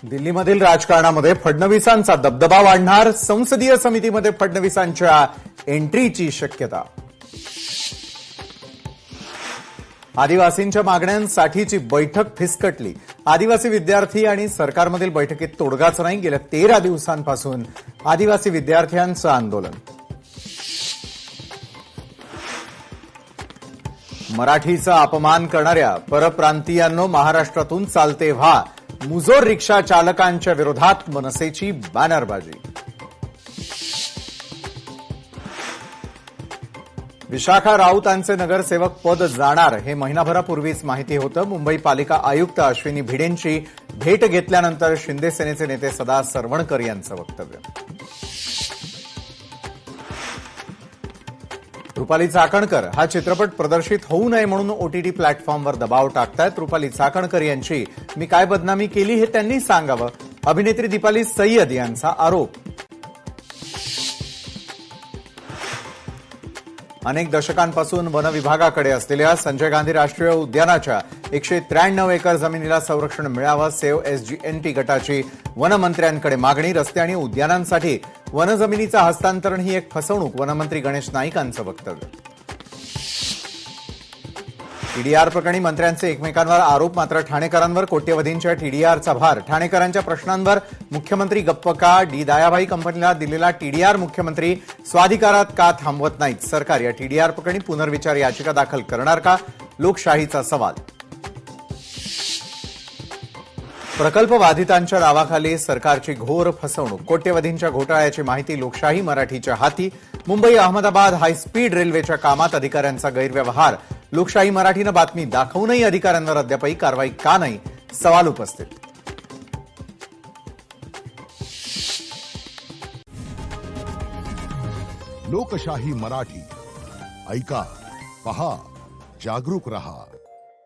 दिल्लीमधील राजकारणामध्ये फडणवीसांचा दबदबा वाढणार, संसदीय समितीमध्ये फडणवीसांच्या एंट्रीची शक्यता. आदिवासींच्या मागण्यांसाठीची बैठक फिसकटली. आदिवासी विद्यार्थी आणि सरकारमधील बैठकीत तोडगाच नाही. गेल्या 13 दिवसांपासून आदिवासी विद्यार्थ्यांचं आंदोलन. मराठीचा अपमान करणाऱ्या परप्रांतीयांनो महाराष्ट्रातून चालते व्हा. मुजोर रिक्षा चालकांच्या विरोधात मनसेची बॅनरबाजी. विशाखा राऊतांचे नगरसेवक पद जाणार हे महिनाभरापूर्वीच माहिती होतं. मुंबई पालिका आयुक्त अश्विनी भिडेंची भेट घेतल्यानंतर शिंदे सेनेचे नेते सदा सरवणकर यांचं वक्तव्य. रुपाली चाकणकर हा चित्रपट प्रदर्शित होऊ नये म्हणून ओटीटी प्लॅटफॉर्मवर दबाव टाकतायत. रुपाली चाकणकर यांची मी काय बदनामी केली हे त्यांनी सांगावं, अभिनेत्री दीपाली सय्यद यांचा आरोप. अनेक दशकांपासून वन विभागाकडे असलेल्या संजय गांधी राष्ट्रीय उद्यानाच्या 193 एकर जमिनीला संरक्षण मिळावं. सेव्ह एसजीएनटी गटाची वनमंत्र्यांकडे मागणी. रस्ते आणि उद्यानांसाठी वनजमिनीचं हस्तांतरण ही एक फसवणूक, वनमंत्री गणेश नाईकांचं वक्तव्य. टीडीआर प्रकरणी मंत्र्यांचे एकमेकांवर आरोप, मात्र ठाणेकरांवर कोट्यवधींच्या टीडीआरचा भार. ठाणेकरांच्या प्रश्नांवर मुख्यमंत्री गप्प का? डी दायाभाई कंपनीला दिलेला टीडीआर मुख्यमंत्री स्वाधिकारात का थांबवत नाहीत? सरकार या टीडीआर प्रकरणी पुनर्विचार याचिका दाखल करणार का? लोकशाहीचा सवाल. प्रकल्पबाधितांच्या नावाखाली सरकारची घोर फसवणूक. कोट्यवधींच्या घोटाळ्याची माहिती लोकशाही मराठीच्या हाती. मुंबई अहमदाबाद हायस्पीड रेल्वेच्या कामात अधिकाऱ्यांचा गैरव्यवहार. लोकशाही मराठीनं बातमी दाखवूनही अधिकाऱ्यांवर अद्यापही कारवाई का नाही? सवाल उपस्थित. लोकशाही मराठी ऐका, पहा, जागरूक रहा.